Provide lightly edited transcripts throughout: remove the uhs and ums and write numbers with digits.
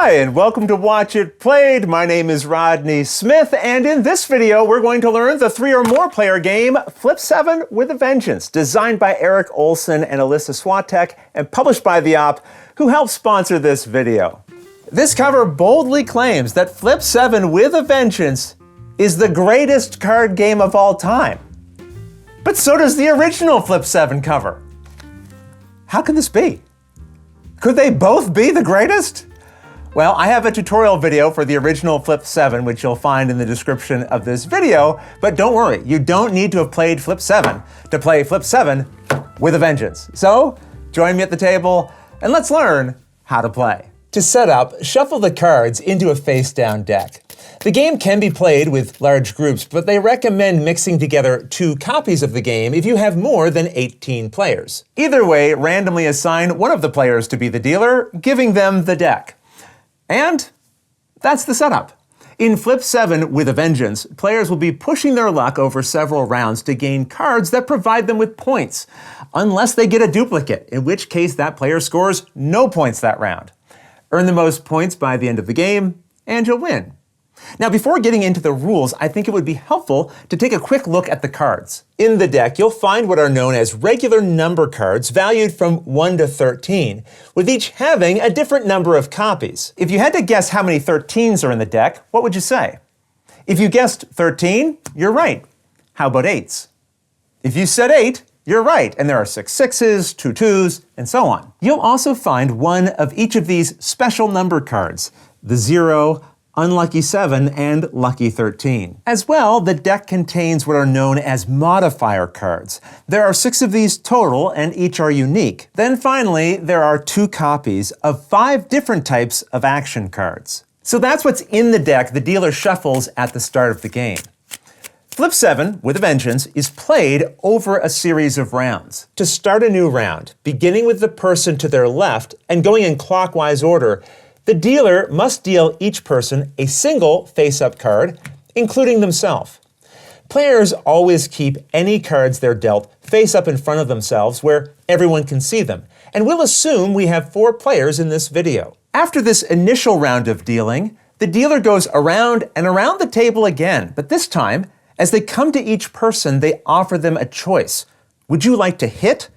Hi, and welcome to Watch It Played. My name is Rodney Smith, and in this video, we're going to learn the 3 or more player game, Flip 7 with a Vengeance, designed by Eric Olson and Alyssa Swatek, and published by The Op, who helped sponsor this video. This cover boldly claims that Flip 7 with a Vengeance is the greatest card game of all time. But so does the original Flip 7 cover. How can this be? Could they both be the greatest? Well, I have a tutorial video for the original Flip 7, which you'll find in the description of this video, but don't worry, you don't need to have played Flip 7 to play Flip 7 with a Vengeance. So, join me at the table, and let's learn how to play. To set up, shuffle the cards into a face-down deck. The game can be played with large groups, but they recommend mixing together 2 copies of the game if you have more than 18 players. Either way, randomly assign one of the players to be the dealer, giving them the deck. And that's the setup. In Flip 7 with a Vengeance, players will be pushing their luck over several rounds to gain cards that provide them with points, unless they get a duplicate, in which case that player scores no points that round. Earn the most points by the end of the game, and you'll win. Now, before getting into the rules, I think it would be helpful to take a quick look at the cards. In the deck, you'll find what are known as regular number cards valued from 1 to 13, with each having a different number of copies. If you had to guess how many 13s are in the deck, what would you say? If you guessed 13, you're right. How about 8s? If you said 8, you're right, and there are 6 6s, 2 2s, and so on. You'll also find one of each of these special number cards, the 0, Unlucky 7, and Lucky 13. As well, the deck contains what are known as modifier cards. There are 6 of these total, and each are unique. Then finally, there are 2 copies of 5 different types of action cards. So that's what's in the deck the dealer shuffles at the start of the game. Flip 7 with a Vengeance is played over a series of rounds. To start a new round, beginning with the person to their left and going in clockwise order, the dealer must deal each person a single face-up card, including themselves. Players always keep any cards they're dealt face-up in front of themselves where everyone can see them, and we'll assume we have 4 players in this video. After this initial round of dealing, the dealer goes around and around the table again, but this time, as they come to each person, they offer them a choice. Would you like to hit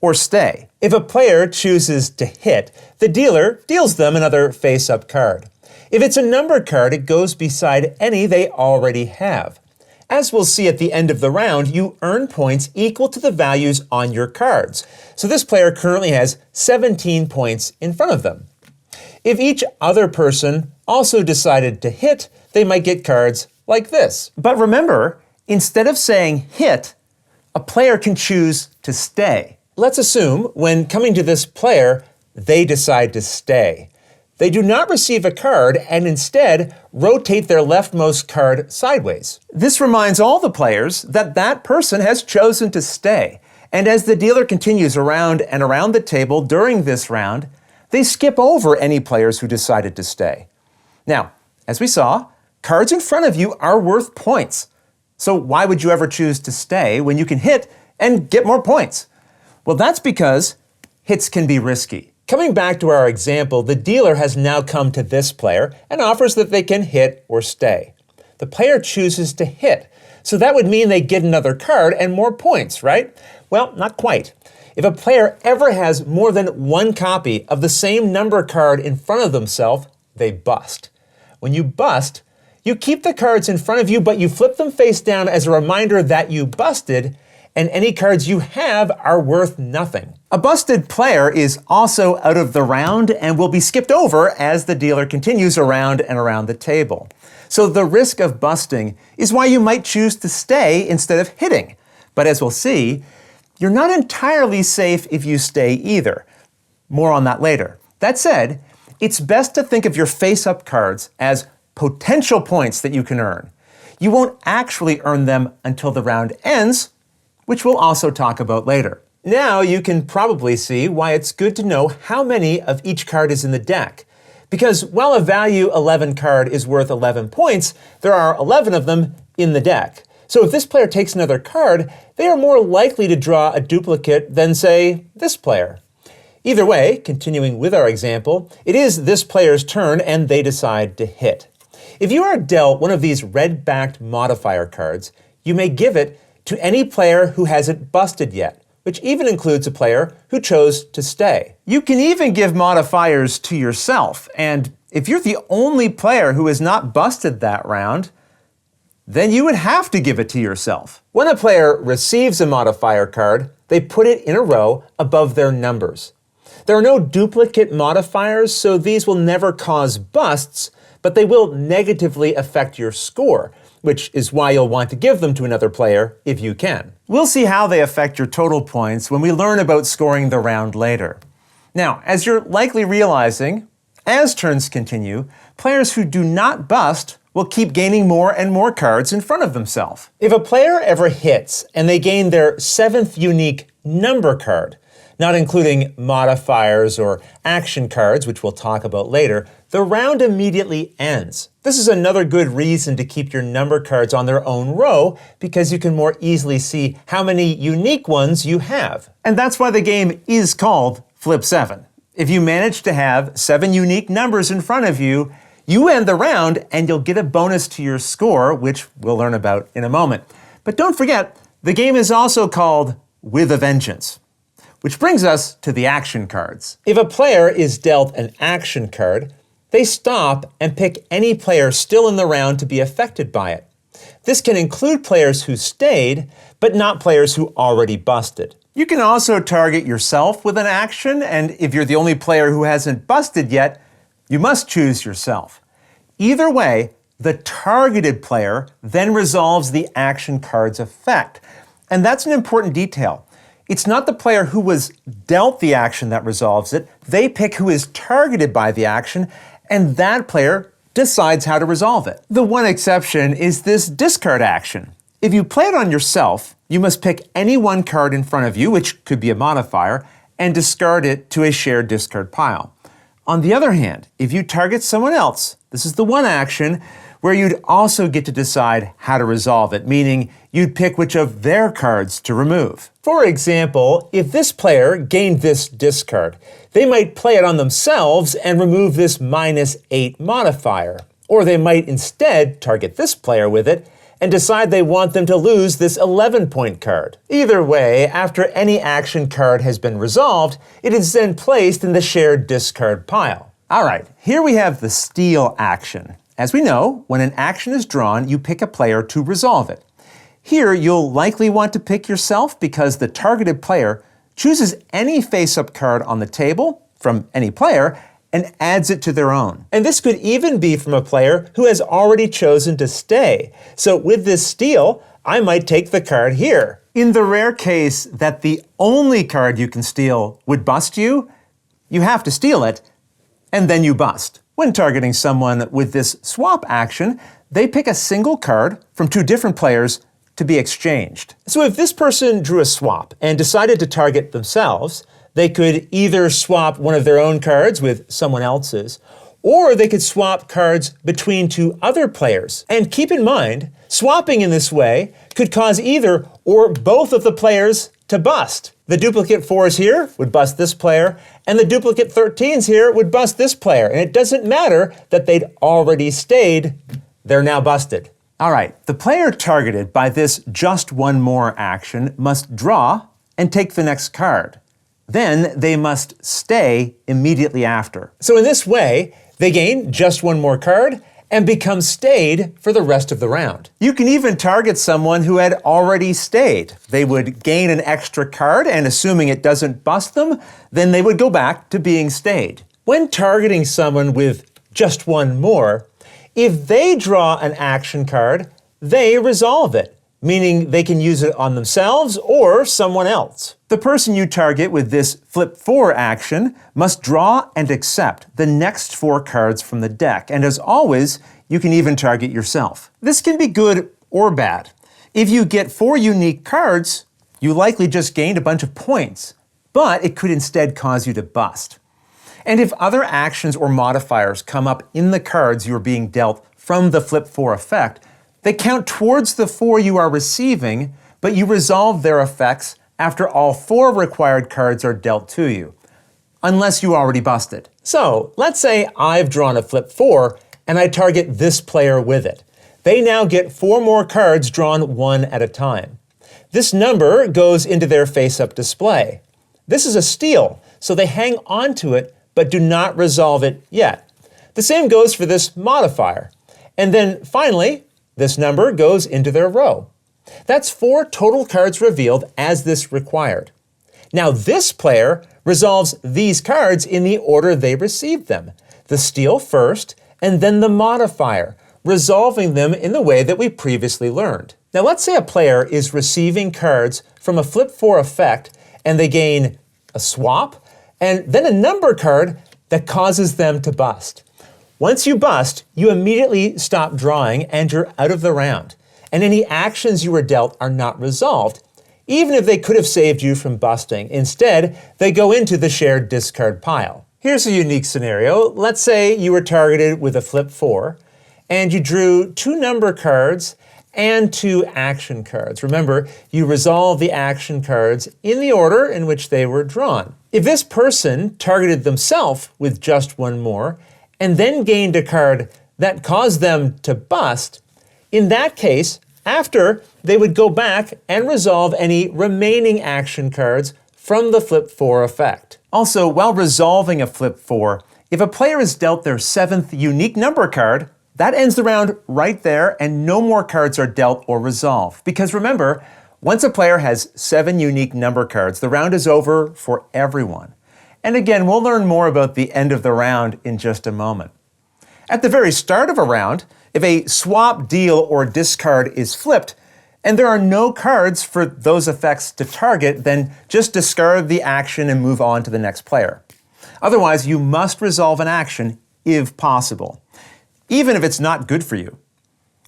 or stay? If a player chooses to hit, the dealer deals them another face-up card. If it's a number card, it goes beside any they already have. As we'll see at the end of the round, you earn points equal to the values on your cards. So this player currently has 17 points in front of them. If each other person also decided to hit, they might get cards like this. But remember, instead of saying hit, a player can choose to stay. Let's assume, when coming to this player, they decide to stay. They do not receive a card and instead rotate their leftmost card sideways. This reminds all the players that that person has chosen to stay. And as the dealer continues around and around the table during this round, they skip over any players who decided to stay. Now, as we saw, cards in front of you are worth points. So why would you ever choose to stay when you can hit and get more points? Well, that's because hits can be risky. Coming back to our example, the dealer has now come to this player and offers that they can hit or stay. The player chooses to hit, so that would mean they get another card and more points, right? Well, not quite. If a player ever has more than 1 copy of the same number card in front of themselves, they bust. When you bust, you keep the cards in front of you, but you flip them face down as a reminder that you busted, and any cards you have are worth nothing. A busted player is also out of the round and will be skipped over as the dealer continues around and around the table. So the risk of busting is why you might choose to stay instead of hitting. But as we'll see, you're not entirely safe if you stay either. More on that later. That said, it's best to think of your face-up cards as potential points that you can earn. You won't actually earn them until the round ends, which we'll also talk about later. Now you can probably see why it's good to know how many of each card is in the deck. Because while a value 11 card is worth 11 points, there are 11 of them in the deck. So if this player takes another card, they are more likely to draw a duplicate than, say, this player. Either way, continuing with our example, it is this player's turn and they decide to hit. If you are dealt one of these red-backed modifier cards, you may give it to any player who hasn't busted yet, which even includes a player who chose to stay. You can even give modifiers to yourself, and if you're the only player who has not busted that round, then you would have to give it to yourself. When a player receives a modifier card, they put it in a row above their numbers. There are no duplicate modifiers, so these will never cause busts, but they will negatively affect your score, which is why you'll want to give them to another player if you can. We'll see how they affect your total points when we learn about scoring the round later. Now, as you're likely realizing, as turns continue, players who do not bust will keep gaining more and more cards in front of themselves. If a player ever hits and they gain their 7th unique number card, not including modifiers or action cards, which we'll talk about later, the round immediately ends. This is another good reason to keep your number cards on their own row, because you can more easily see how many unique ones you have. And that's why the game is called Flip 7. If you manage to have 7 unique numbers in front of you, you end the round and you'll get a bonus to your score, which we'll learn about in a moment. But don't forget, the game is also called With a Vengeance. Which brings us to the action cards. If a player is dealt an action card, they stop and pick any player still in the round to be affected by it. This can include players who stayed, but not players who already busted. You can also target yourself with an action, and if you're the only player who hasn't busted yet, you must choose yourself. Either way, the targeted player then resolves the action card's effect. And that's an important detail. It's not the player who was dealt the action that resolves it. They pick who is targeted by the action, and that player decides how to resolve it. The one exception is this discard action. If you play it on yourself, you must pick any one card in front of you, which could be a modifier, and discard it to a shared discard pile. On the other hand, if you target someone else, this is the one action where you'd also get to decide how to resolve it, meaning you'd pick which of their cards to remove. For example, if this player gained this discard, they might play it on themselves and remove this -8 modifier. Or they might instead target this player with it and decide they want them to lose this 11-point card. Either way, after any action card has been resolved, it is then placed in the shared discard pile. All right, here we have the steal action. As we know, when an action is drawn, you pick a player to resolve it. Here, you'll likely want to pick yourself because the targeted player chooses any face-up card on the table from any player and adds it to their own. And this could even be from a player who has already chosen to stay. So with this steal, I might take the card here. In the rare case that the only card you can steal would bust you, you have to steal it, and then you bust. When targeting someone with this swap action, they pick a single card from 2 different players to be exchanged. So if this person drew a swap and decided to target themselves, they could either swap one of their own cards with someone else's, or they could swap cards between 2 other players. And keep in mind, swapping in this way could cause either or both of the players to bust. The duplicate 4s here would bust this player, and the duplicate 13s here would bust this player. And it doesn't matter that they'd already stayed, they're now busted. All right, the player targeted by this just one more action must draw and take the next card. Then they must stay immediately after. So in this way, they gain just one more card and become stayed for the rest of the round. You can even target someone who had already stayed. They would gain an extra card, and assuming it doesn't bust them, then they would go back to being stayed. When targeting someone with just one more, if they draw an action card, they resolve it, meaning they can use it on themselves or someone else. The person you target with this flip 4 action must draw and accept the next 4 cards from the deck, and as always, you can even target yourself. This can be good or bad. If you get 4 unique cards, you likely just gained a bunch of points, but it could instead cause you to bust. And if other actions or modifiers come up in the cards you're being dealt from the flip 4 effect, they count towards the 4 you are receiving, but you resolve their effects after all 4 required cards are dealt to you. unless you already busted. So let's say I've drawn a flip 4 and I target this player with it. They now get 4 more cards drawn one at a time. This number goes into their face-up display. This is a steal, so they hang on to it but do not resolve it yet. The same goes for this modifier. And then finally, this number goes into their row. That's 4 total cards revealed as this required. Now this player resolves these cards in the order they received them. The steal first, and then the modifier, resolving them in the way that we previously learned. Now let's say a player is receiving cards from a flip 4 effect, and they gain a swap, and then a number card that causes them to bust. Once you bust, you immediately stop drawing and you're out of the round. And any actions you were dealt are not resolved, even if they could have saved you from busting. Instead, they go into the shared discard pile. Here's a unique scenario. Let's say you were targeted with a flip 4, and you drew 2 number cards and 2 action cards. Remember, you resolve the action cards in the order in which they were drawn. If this person targeted themselves with just 1 more, and then gained a card that caused them to bust, in that case, after, they would go back and resolve any remaining action cards from the flip 4 effect. Also, while resolving a flip 4, if a player is dealt their 7th unique number card, that ends the round right there and no more cards are dealt or resolved. Because remember, once a player has 7 unique number cards, the round is over for everyone. And again, we'll learn more about the end of the round in just a moment. At the very start of a round, if a swap, deal, or discard is flipped, and there are no cards for those effects to target, then just discard the action and move on to the next player. Otherwise, you must resolve an action if possible, even if it's not good for you.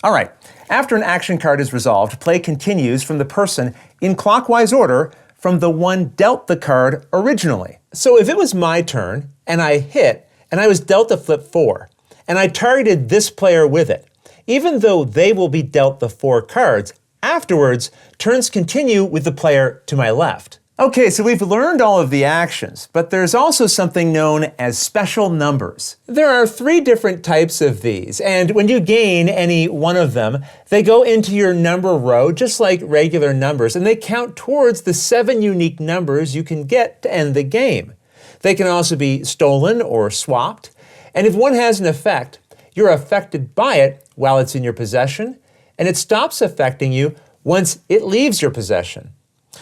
All right, after an action card is resolved, play continues from the person in clockwise order from the one dealt the card originally. So if it was my turn, and I hit, and I was dealt a flip 4, and I targeted this player with it, even though they will be dealt the 4 cards, afterwards, turns continue with the player to my left. Okay, so we've learned all of the actions, but there's also something known as special numbers. There are 3 different types of these, and when you gain any one of them, they go into your number row just like regular numbers, and they count towards the 7 unique numbers you can get to end the game. They can also be stolen or swapped, and if one has an effect, you're affected by it while it's in your possession, and it stops affecting you once it leaves your possession.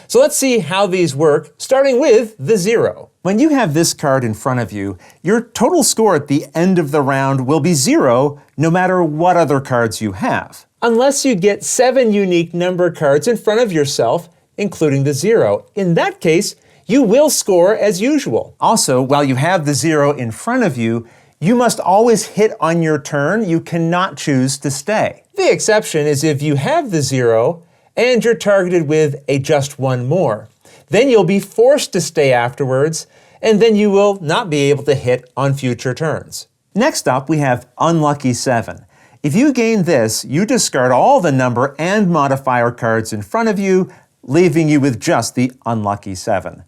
So let's see how these work, starting with the 0. When you have this card in front of you, your total score at the end of the round will be 0, no matter what other cards you have. Unless you get 7 unique number cards in front of yourself, including the 0. In that case, you will score as usual. Also, while you have the 0 in front of you, you must always hit on your turn. You cannot choose to stay. The exception is if you have the 0, and you're targeted with a just 1 more. Then you'll be forced to stay afterwards, and then you will not be able to hit on future turns. Next up, we have Unlucky 7. If you gain this, you discard all the number and modifier cards in front of you, leaving you with just the Unlucky 7.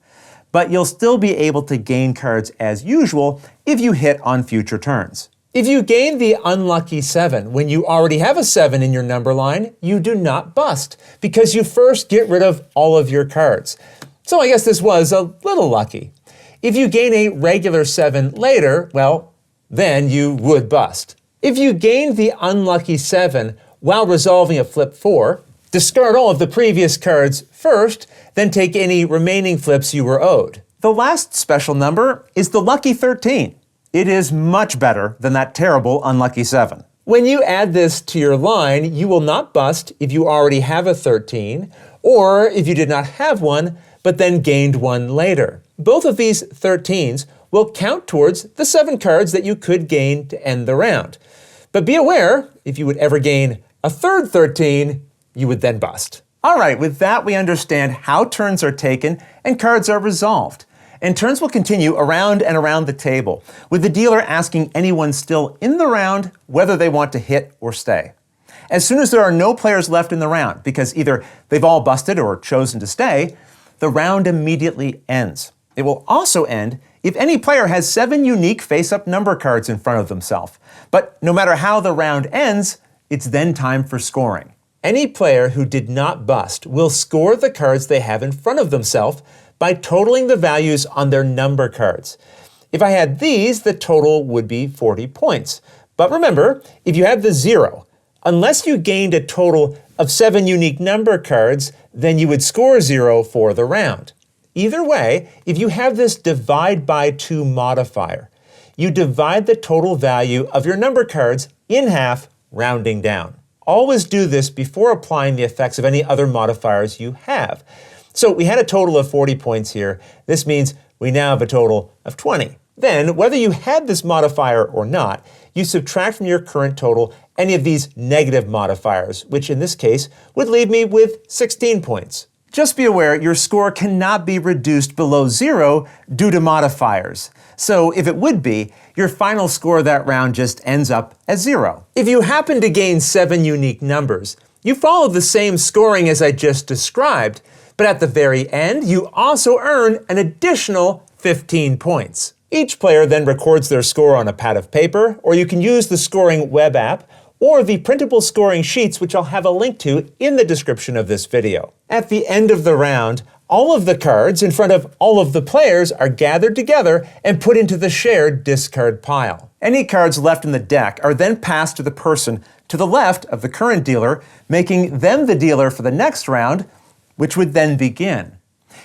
But you'll still be able to gain cards as usual if you hit on future turns. If you gain the Unlucky 7 when you already have a 7 in your number line, you do not bust, because you first get rid of all of your cards. So I guess this was a little lucky. If you gain a regular 7 later, well, then you would bust. If you gain the Unlucky 7 while resolving a flip 4, discard all of the previous cards first, then take any remaining flips you were owed. The last special number is the Lucky 13. It is much better than that terrible Unlucky 7. When you add this to your line, you will not bust if you already have a 13, or if you did not have one, but then gained one later. Both of these 13s will count towards the 7 cards that you could gain to end the round. But be aware, if you would ever gain a third 13, you would then bust. All right, with that we understand how turns are taken and cards are resolved. And turns will continue around and around the table, with the dealer asking anyone still in the round whether they want to hit or stay. As soon as there are no players left in the round, because either they've all busted or chosen to stay, the round immediately ends. It will also end if any player has 7 unique face-up number cards in front of themselves. But no matter how the round ends, it's then time for scoring. Any player who did not bust will score the cards they have in front of themselves by totaling the values on their number cards. If I had these, the total would be 40 points. But remember, if you have the 0, unless you gained a total of 7 unique number cards, then you would score 0 for the round. Either way, if you have this divide by 2 modifier, you divide the total value of your number cards in half, rounding down. Always do this before applying the effects of any other modifiers you have. So we had a total of 40 points here. This means we now have a total of 20. Then, whether you had this modifier or not, you subtract from your current total any of these negative modifiers, which in this case would leave me with 16 points. Just be aware your score cannot be reduced below 0 due to modifiers. So if it would be, your final score that round just ends up as 0. If you happen to gain 7 unique numbers, you follow the same scoring as I just described, but at the very end, you also earn an additional 15 points. Each player then records their score on a pad of paper, or you can use the scoring web app, or the printable scoring sheets, which I'll have a link to in the description of this video. At the end of the round, all of the cards in front of all of the players are gathered together and put into the shared discard pile. Any cards left in the deck are then passed to the person to the left of the current dealer, making them the dealer for the next round, which would then begin.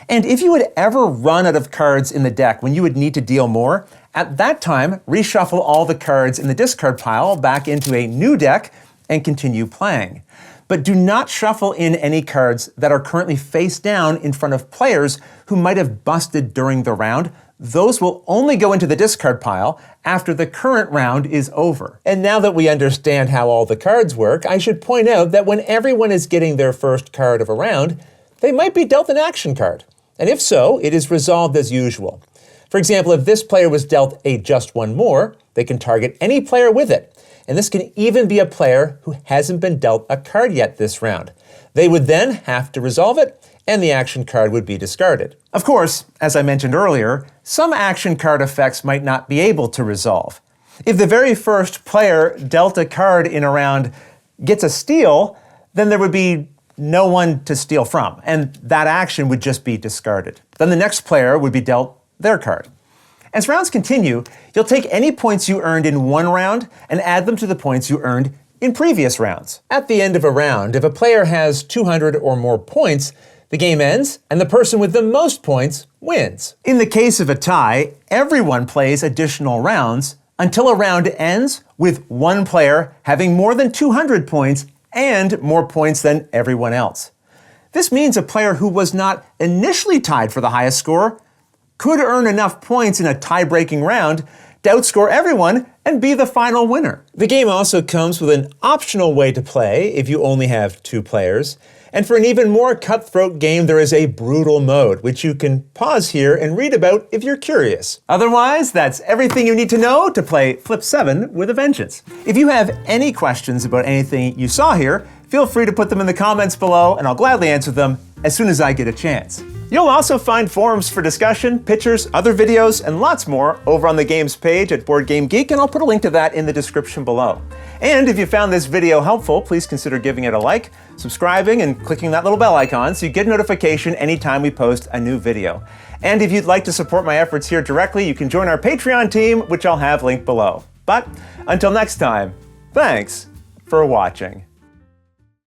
And if you would ever run out of cards in the deck when you would need to deal more, at that time, reshuffle all the cards in the discard pile back into a new deck and continue playing. But do not shuffle in any cards that are currently face down in front of players who might have busted during the round. Those will only go into the discard pile after the current round is over. And now that we understand how all the cards work, I should point out that when everyone is getting their first card of a round, they might be dealt an action card. And if so, it is resolved as usual. For example, if this player was dealt a just one more, they can target any player with it. And this can even be a player who hasn't been dealt a card yet this round. They would then have to resolve it, and the action card would be discarded. Of course, as I mentioned earlier, some action card effects might not be able to resolve. If the very first player dealt a card in a round gets a steal, then there would be no one to steal from, and that action would just be discarded. Then the next player would be dealt their card. As rounds continue, you'll take any points you earned in one round and add them to the points you earned in previous rounds. At the end of a round, if a player has 200 or more points, the game ends and the person with the most points wins. In the case of a tie, everyone plays additional rounds until a round ends with one player having more than 200 points and more points than everyone else. This means a player who was not initially tied for the highest score could earn enough points in a tie-breaking round to outscore everyone and be the final winner. The game also comes with an optional way to play if you only have 2 players. And for an even more cutthroat game, there is a brutal mode, which you can pause here and read about if you're curious. Otherwise, that's everything you need to know to play Flip 7 with a Vengeance. If you have any questions about anything you saw here, feel free to put them in the comments below, and I'll gladly answer them as soon as I get a chance. You'll also find forums for discussion, pictures, other videos, and lots more over on the games page at Board Game Geek, and I'll put a link to that in the description below. And if you found this video helpful, please consider giving it a like, subscribing, and clicking that little bell icon so you get a notification anytime we post a new video. And if you'd like to support my efforts here directly, you can join our Patreon team, which I'll have linked below. But until next time, thanks for watching.